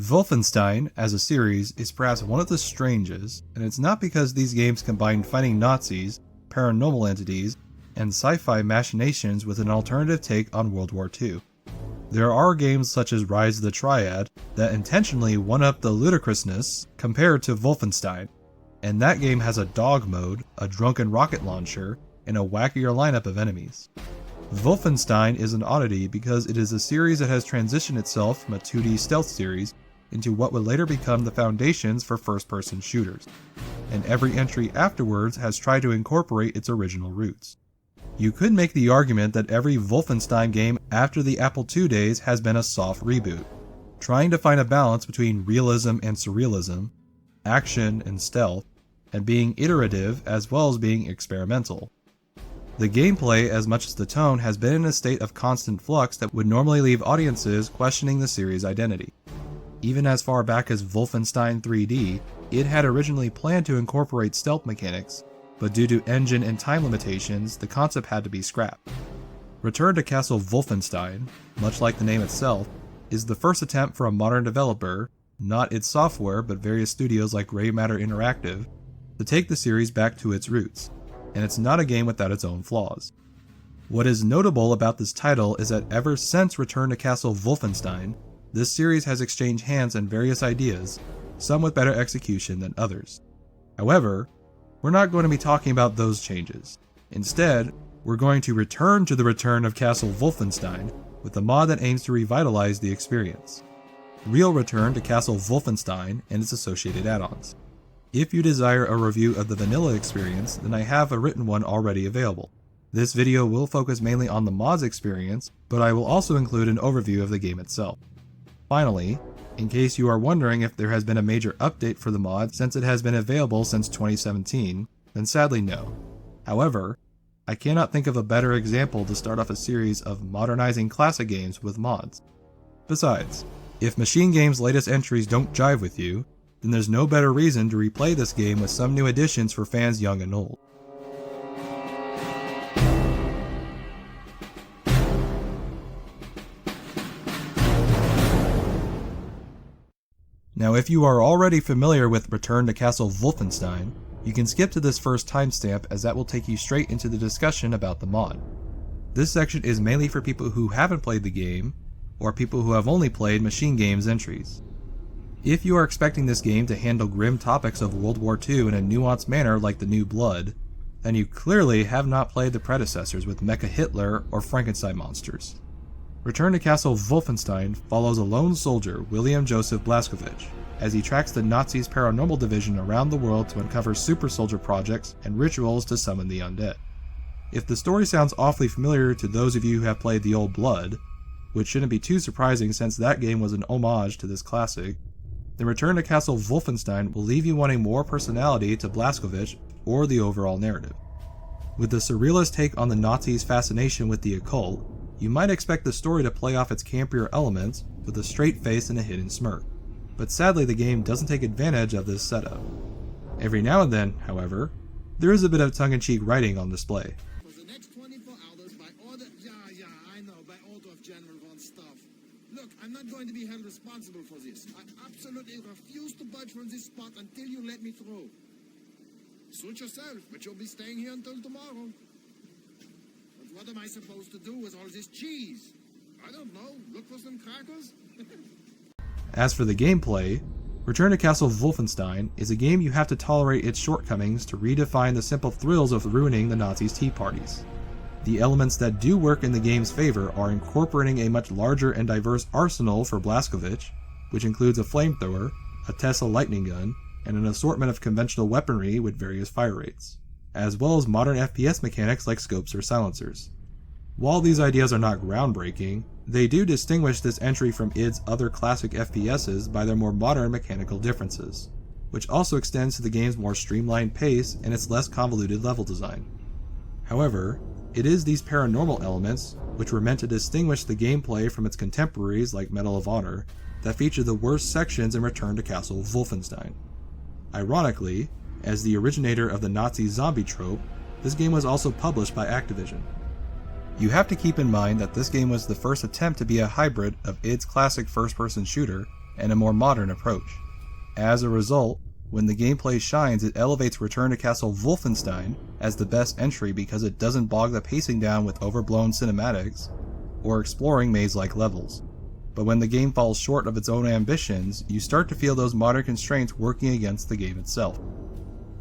Wolfenstein, as a series, is perhaps one of the strangest, and it's not because these games combine fighting Nazis, paranormal entities, and sci-fi machinations with an alternative take on World War II. There are games such as Rise of the Triad that intentionally one-up the ludicrousness compared to Wolfenstein, and that game has a dog mode, a drunken rocket launcher, and a wackier lineup of enemies. Wolfenstein is an oddity because it is a series that has transitioned itself from a 2D stealth series into what would later become the foundations for first-person shooters, and every entry afterwards has tried to incorporate its original roots. You could make the argument that every Wolfenstein game after the Apple II days has been a soft reboot, trying to find a balance between realism and surrealism, action and stealth, and being iterative as well as being experimental. The gameplay, as much as the tone, has been in a state of constant flux that would normally leave audiences questioning the series' identity. Even as far back as Wolfenstein 3D, it had originally planned to incorporate stealth mechanics, but due to engine and time limitations, the concept had to be scrapped. Return to Castle Wolfenstein, much like the name itself, is the first attempt for a modern developer, not id Software but various studios like Grey Matter Interactive, to take the series back to its roots, and it's not a game without its own flaws. What is notable about this title is that ever since Return to Castle Wolfenstein, this series has exchanged hands on various ideas, some with better execution than others. However, we're not going to be talking about those changes. Instead, we're going to return to the return of Castle Wolfenstein with a mod that aims to revitalize the experience. Real Return to Castle Wolfenstein and its associated add-ons. If you desire a review of the vanilla experience, then I have a written one already available. This video will focus mainly on the mod's experience, but I will also include an overview of the game itself. Finally, in case you are wondering if there has been a major update for the mod since it has been available since 2017, then sadly no. However, I cannot think of a better example to start off a series of modernizing classic games with mods. Besides, if Machine Game's latest entries don't jive with you, then there's no better reason to replay this game with some new additions for fans young and old. Now, if you are already familiar with Return to Castle Wolfenstein, you can skip to this first timestamp as that will take you straight into the discussion about the mod. This section is mainly for people who haven't played the game, or people who have only played Machine Game's entries. If you are expecting this game to handle grim topics of World War II in a nuanced manner like The New Blood, then you clearly have not played the predecessors with Mecha Hitler or Frankenstein monsters. Return to Castle Wolfenstein follows a lone soldier, William Joseph Blazkowicz, as he tracks the Nazis' paranormal division around the world to uncover super soldier projects and rituals to summon the undead. If the story sounds awfully familiar to those of you who have played The Old Blood, which shouldn't be too surprising since that game was an homage to this classic, then Return to Castle Wolfenstein will leave you wanting more personality to Blazkowicz or the overall narrative. With the surrealist take on the Nazis' fascination with the occult, you might expect the story to play off its campier elements with a straight face and a hidden smirk, but sadly the game doesn't take advantage of this setup. Every now and then, however, there is a bit of tongue-in-cheek writing on display. For the next 24 hours by order, I know, by order of General Von Staff. Look, I'm not going to be held responsible for this. I absolutely refuse to budge from this spot until you let me through. Suit yourself, but you'll be staying here until tomorrow. But what am I supposed to do with all this cheese? I don't know, look for some crackers? As for the gameplay, Return to Castle Wolfenstein is a game you have to tolerate its shortcomings to redefine the simple thrills of ruining the Nazis' tea parties. The elements that do work in the game's favor are incorporating a much larger and diverse arsenal for Blazkowicz, which includes a flamethrower, a Tesla lightning gun, and an assortment of conventional weaponry with various fire rates, as well as modern FPS mechanics like scopes or silencers. While these ideas are not groundbreaking, they do distinguish this entry from id's other classic FPSs by their more modern mechanical differences, which also extends to the game's more streamlined pace and its less convoluted level design. However, it is these paranormal elements, which were meant to distinguish the gameplay from its contemporaries like Medal of Honor, that feature the worst sections in Return to Castle Wolfenstein. Ironically, as the originator of the Nazi zombie trope, this game was also published by Activision. You have to keep in mind that this game was the first attempt to be a hybrid of id's classic first-person shooter and a more modern approach. As a result, when the gameplay shines, it elevates Return to Castle Wolfenstein as the best entry because it doesn't bog the pacing down with overblown cinematics or exploring maze-like levels. But when the game falls short of its own ambitions, you start to feel those modern constraints working against the game itself.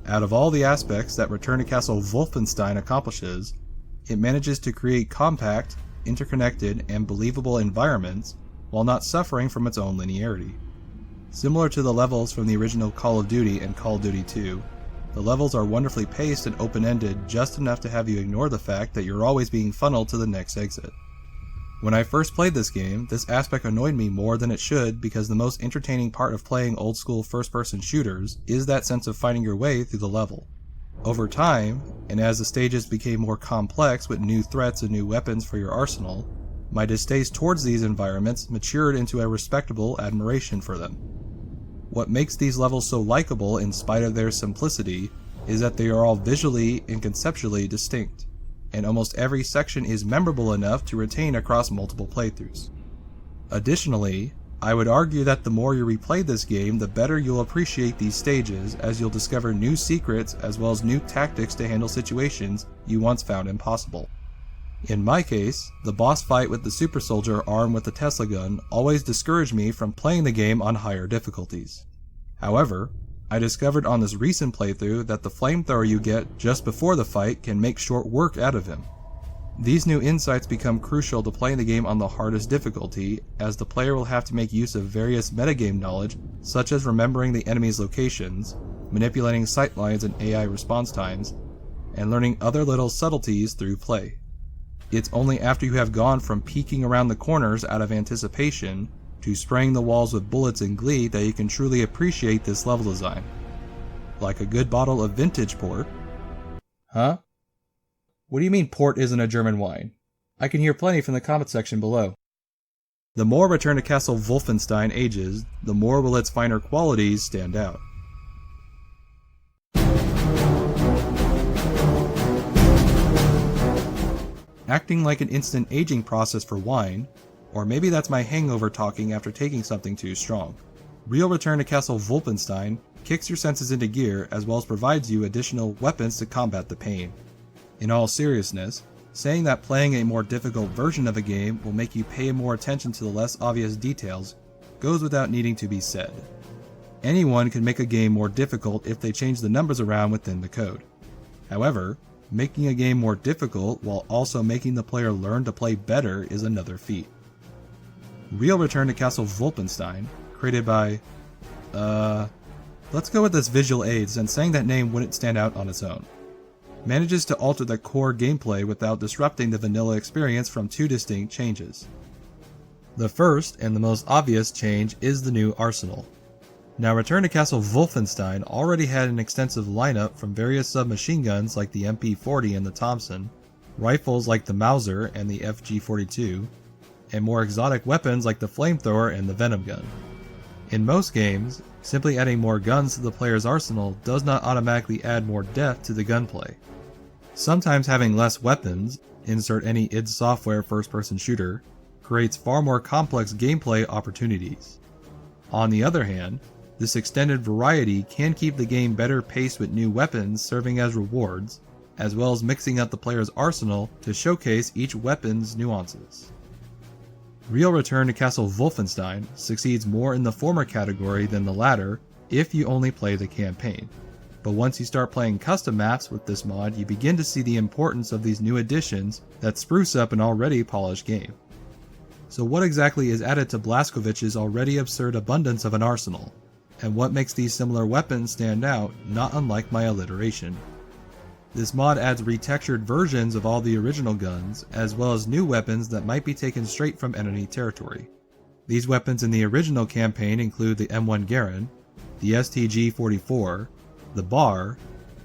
Out of all the aspects that Return to Castle Wolfenstein accomplishes, it manages to create compact, interconnected, and believable environments while not suffering from its own linearity. Similar to the levels from the original Call of Duty and Call of Duty 2, the levels are wonderfully paced and open-ended just enough to have you ignore the fact that you're always being funneled to the next exit. When I first played this game, this aspect annoyed me more than it should because the most entertaining part of playing old-school first-person shooters is that sense of finding your way through the level. Over time, and as the stages became more complex with new threats and new weapons for your arsenal, my distaste towards these environments matured into a respectable admiration for them. What makes these levels so likable in spite of their simplicity is that they are all visually and conceptually distinct, and almost every section is memorable enough to retain across multiple playthroughs. Additionally, I would argue that the more you replay this game, the better you'll appreciate these stages, as you'll discover new secrets as well as new tactics to handle situations you once found impossible. In my case, the boss fight with the super soldier armed with the Tesla gun always discouraged me from playing the game on higher difficulties. However, I discovered on this recent playthrough that the flamethrower you get just before the fight can make short work out of him. These new insights become crucial to playing the game on the hardest difficulty, as the player will have to make use of various metagame knowledge such as remembering the enemy's locations, manipulating sightlines and AI response times, and learning other little subtleties through play. It's only after you have gone from peeking around the corners out of anticipation to spraying the walls with bullets in glee that you can truly appreciate this level design. Like a good bottle of vintage port. Huh? What do you mean port isn't a German wine? I can hear plenty from the comment section below. The more Return to Castle Wolfenstein ages, the more will its finer qualities stand out. Acting like an instant aging process for wine, or maybe that's my hangover talking after taking something too strong. Real Return to Castle Wolfenstein kicks your senses into gear as well as provides you additional weapons to combat the pain. In all seriousness, saying that playing a more difficult version of a game will make you pay more attention to the less obvious details goes without needing to be said. Anyone can make a game more difficult if they change the numbers around within the code. However, making a game more difficult while also making the player learn to play better is another feat. Real Return to Castle Wolfenstein, created by, let's go with this visual aid since saying that name wouldn't stand out on its own, manages to alter the core gameplay without disrupting the vanilla experience from two distinct changes. The first and the most obvious change is the new arsenal. Now, Return to Castle Wolfenstein already had an extensive lineup from various submachine guns like the MP40 and the Thompson, rifles like the Mauser and the FG42, and more exotic weapons like the flamethrower and the Venom gun. In most games, simply adding more guns to the player's arsenal does not automatically add more depth to the gunplay. Sometimes having less weapons, insert any id Software first-person shooter, creates far more complex gameplay opportunities. On the other hand, this extended variety can keep the game better paced with new weapons serving as rewards, as well as mixing up the player's arsenal to showcase each weapon's nuances. Real Return to Castle Wolfenstein succeeds more in the former category than the latter if you only play the campaign, but once you start playing custom maps with this mod, you begin to see the importance of these new additions that spruce up an already polished game. So what exactly is added to Blazkowicz's already absurd abundance of an arsenal? And what makes these similar weapons stand out, not unlike my alliteration? This mod adds retextured versions of all the original guns, as well as new weapons that might be taken straight from enemy territory. These weapons in the original campaign include the M1 Garand, the STG-44, the Bar,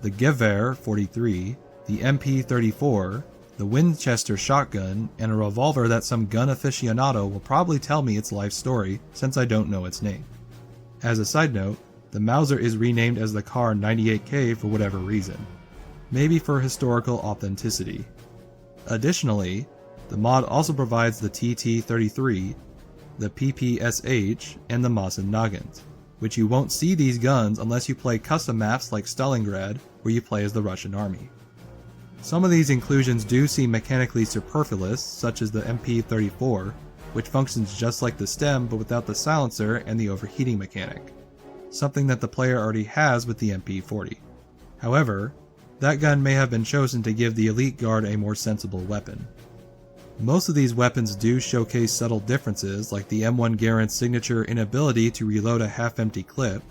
the Gewehr 43, the MP-34, the Winchester shotgun, and a revolver that some gun aficionado will probably tell me its life story since I don't know its name. As a side note, the Mauser is renamed as the Kar 98K for whatever reason, maybe for historical authenticity. Additionally, the mod also provides the TT-33, the PPSH, and the Mosin Noggins, which you won't see these guns unless you play custom maps like Stalingrad, where you play as the Russian army. Some of these inclusions do seem mechanically superfluous, such as the MP34, which functions just like the stem but without the silencer and the overheating mechanic, something that the player already has with the MP40. However, that gun may have been chosen to give the Elite Guard a more sensible weapon. Most of these weapons do showcase subtle differences, like the M1 Garand's signature inability to reload a half-empty clip,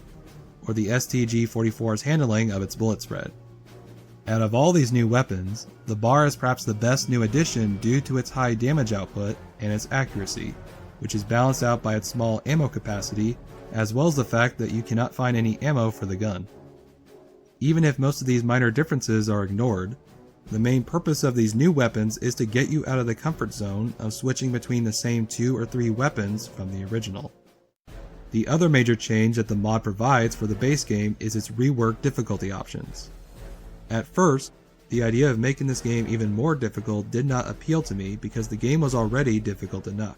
or the STG-44's handling of its bullet spread. Out of all these new weapons, the Bar is perhaps the best new addition due to its high damage output and its accuracy, which is balanced out by its small ammo capacity, as well as the fact that you cannot find any ammo for the gun. Even if most of these minor differences are ignored, the main purpose of these new weapons is to get you out of the comfort zone of switching between the same 2 or 3 weapons from the original. The other major change that the mod provides for the base game is its reworked difficulty options. At first, the idea of making this game even more difficult did not appeal to me because the game was already difficult enough.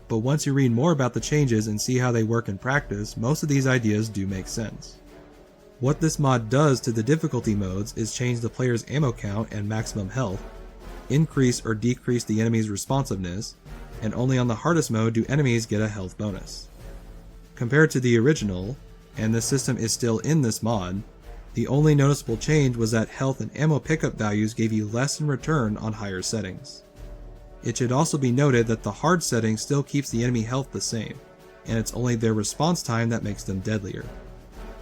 But once you read more about the changes and see how they work in practice, most of these ideas do make sense. What this mod does to the difficulty modes is change the player's ammo count and maximum health, increase or decrease the enemy's responsiveness, and only on the hardest mode do enemies get a health bonus. Compared to the original, and this system is still in this mod, the only noticeable change was that health and ammo pickup values gave you less in return on higher settings. It should also be noted that the hard setting still keeps the enemy health the same, and it's only their response time that makes them deadlier.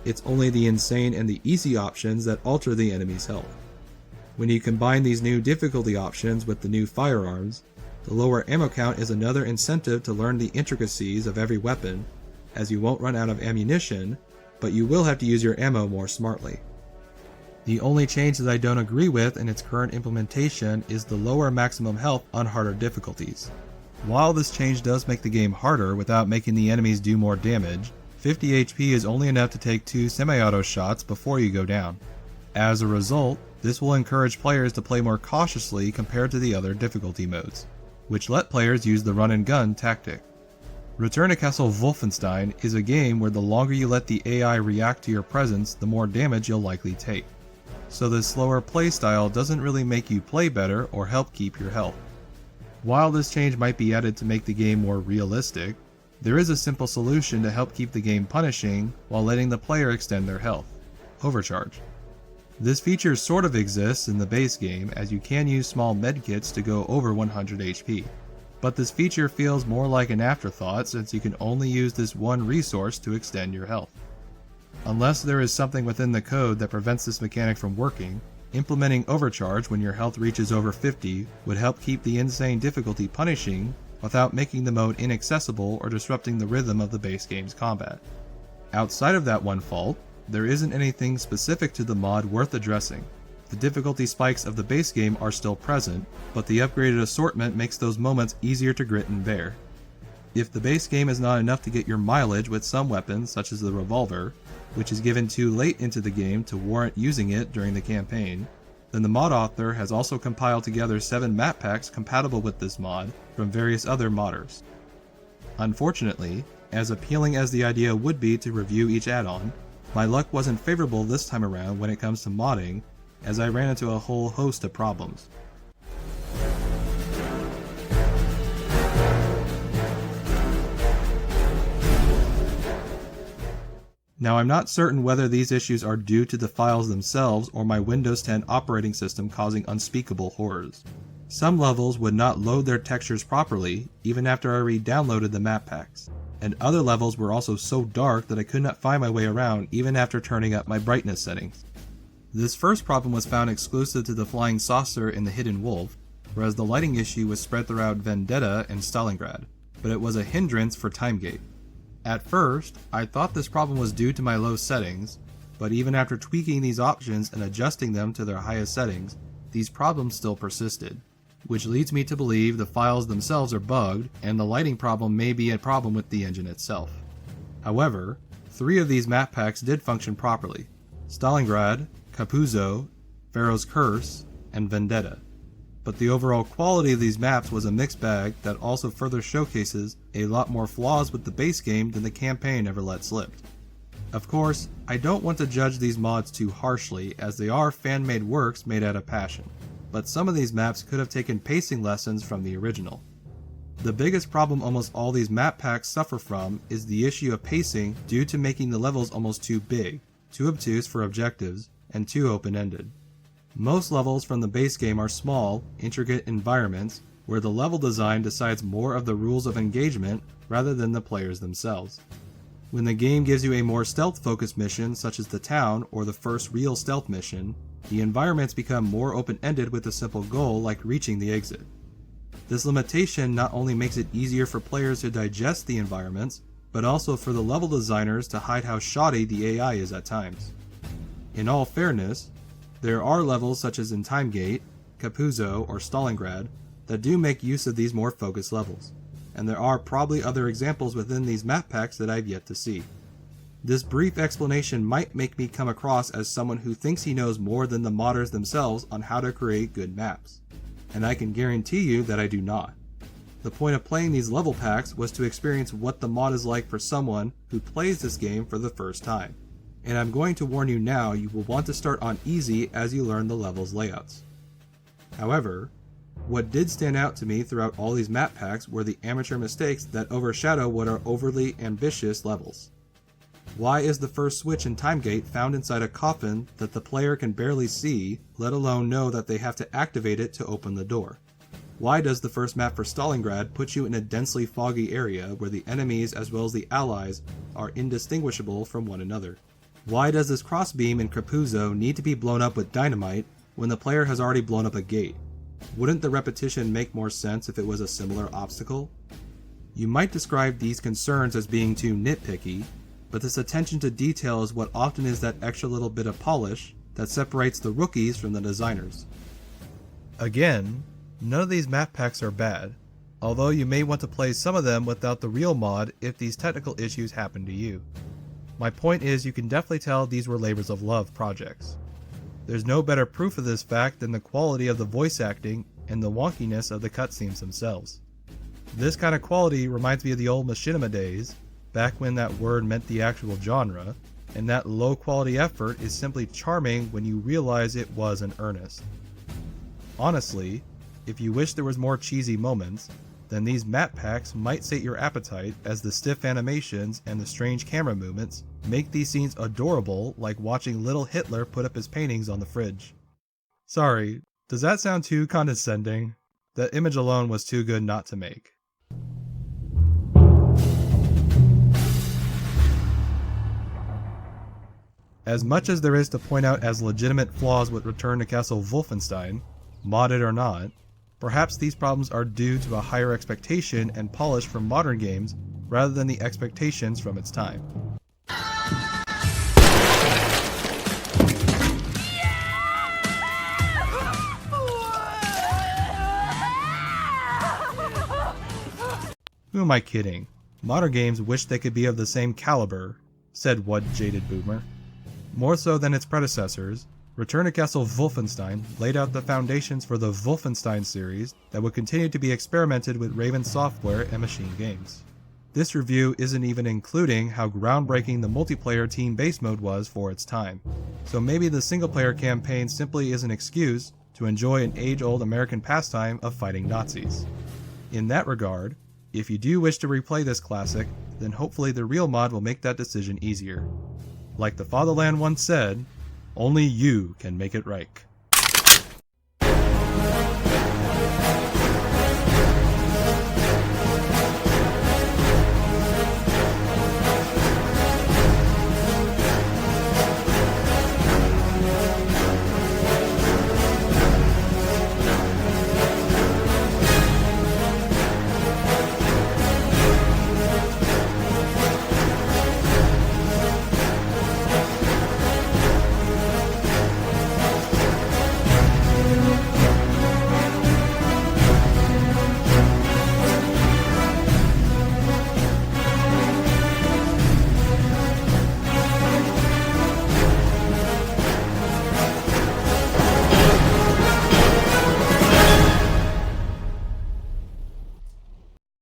It's only the insane and the easy options that alter the enemy's health. When you combine these new difficulty options with the new firearms, the lower ammo count is another incentive to learn the intricacies of every weapon, as you won't run out of ammunition, but you will have to use your ammo more smartly. The only change that I don't agree with in its current implementation is the lower maximum health on harder difficulties. While this change does make the game harder without making the enemies do more damage, 50 HP is only enough to take 2 semi-auto shots before you go down. As a result, this will encourage players to play more cautiously compared to the other difficulty modes, which let players use the run and gun tactic. Return to Castle Wolfenstein is a game where the longer you let the AI react to your presence, the more damage you'll likely take. So this slower playstyle doesn't really make you play better or help keep your health. While this change might be added to make the game more realistic, there is a simple solution to help keep the game punishing while letting the player extend their health: overcharge. This feature sort of exists in the base game, as you can use small medkits to go over 100 HP. But this feature feels more like an afterthought since you can only use this one resource to extend your health. Unless there is something within the code that prevents this mechanic from working, implementing overcharge when your health reaches over 50 would help keep the insane difficulty punishing without making the mode inaccessible or disrupting the rhythm of the base game's combat. Outside of that one fault, there isn't anything specific to the mod worth addressing. The difficulty spikes of the base game are still present, but the upgraded assortment makes those moments easier to grit and bear. If the base game is not enough to get your mileage with some weapons, such as the revolver, which is given too late into the game to warrant using it during the campaign, then the mod author has also compiled together 7 map packs compatible with this mod from various other modders. Unfortunately, as appealing as the idea would be to review each add-on, my luck wasn't favorable this time around when it comes to modding, as I ran into a whole host of problems. Now, I'm not certain whether these issues are due to the files themselves or my Windows 10 operating system causing unspeakable horrors. Some levels would not load their textures properly even after I re-downloaded the map packs, and other levels were also so dark that I could not find my way around even after turning up my brightness settings. This first problem was found exclusive to the flying saucer in the Hidden Wolf, whereas the lighting issue was spread throughout Vendetta and Stalingrad, but it was a hindrance for Timegate. At first, I thought this problem was due to my low settings, but even after tweaking these options and adjusting them to their highest settings, these problems still persisted, which leads me to believe the files themselves are bugged and the lighting problem may be a problem with the engine itself. However, 3 of these map packs did function properly: Stalingrad, Capuzzo, Pharaoh's Curse, and Vendetta. but the overall quality of these maps was a mixed bag that also further showcases a lot more flaws with the base game than the campaign ever let slip. Of course, I don't want to judge these mods too harshly, as they are fan-made works made out of passion, but some of these maps could have taken pacing lessons from the original. The biggest problem almost all these map packs suffer from is the issue of pacing due to making the levels almost too big, too obtuse for objectives, and too open-ended. Most levels from the base game are small, intricate environments where the level design decides more of the rules of engagement rather than the players themselves. When the game gives you a more stealth-focused mission such as the town or the first real stealth mission, the environments become more open-ended with a simple goal like reaching the exit. This limitation not only makes it easier for players to digest the environments, but also for the level designers to hide how shoddy the AI is at times. In all fairness, there are levels such as in Timegate, Capuzzo, or Stalingrad that do make use of these more focused levels, and there are probably other examples within these map packs that I've yet to see. This brief explanation might make me come across as someone who thinks he knows more than the modders themselves on how to create good maps, and I can guarantee you that I do not. The point of playing these level packs was to experience what the mod is like for someone who plays this game for the first time. And I'm going to warn you now, you will want to start on easy as you learn the level's layouts. However, what did stand out to me throughout all these map packs were the amateur mistakes that overshadow what are overly ambitious levels. Why is the first switch in Timegate found inside a coffin that the player can barely see, let alone know that they have to activate it to open the door? Why does the first map for Stalingrad put you in a densely foggy area where the enemies as well as the allies are indistinguishable from one another? Why does this crossbeam in Capuzzo need to be blown up with dynamite when the player has already blown up a gate? Wouldn't the repetition make more sense if it was a similar obstacle? You might describe these concerns as being too nitpicky, but this attention to detail is what often is that extra little bit of polish that separates the rookies from the designers. Again, none of these map packs are bad, although you may want to play some of them without the real mod if these technical issues happen to you. My point is, you can definitely tell these were labors of love projects. There's no better proof of this fact than the quality of the voice acting and the wonkiness of the cutscenes themselves. This kind of quality reminds me of the old machinima days, back when that word meant the actual genre, and that low quality effort is simply charming when you realize it was in earnest. Honestly, if you wish there was more cheesy moments, then these map packs might sate your appetite, as the stiff animations and the strange camera movements make these scenes adorable, like watching little Hitler put up his paintings on the fridge. Sorry, does that sound too condescending? That image alone was too good not to make. As much as there is to point out as legitimate flaws with Return to Castle Wolfenstein, modded or not, perhaps these problems are due to a higher expectation and polish from modern games rather than the expectations from its time. Who am I kidding? Modern games wish they could be of the same caliber, said one jaded boomer. More so than its predecessors, Return to Castle Wolfenstein laid out the foundations for the Wolfenstein series that would continue to be experimented with Raven Software and Machine Games. This review isn't even including how groundbreaking the multiplayer team-based mode was for its time, so maybe the single-player campaign simply is an excuse to enjoy an age-old American pastime of fighting Nazis. In that regard, if you do wish to replay this classic, then hopefully the real mod will make that decision easier. Like the Fatherland once said, only you can make it right.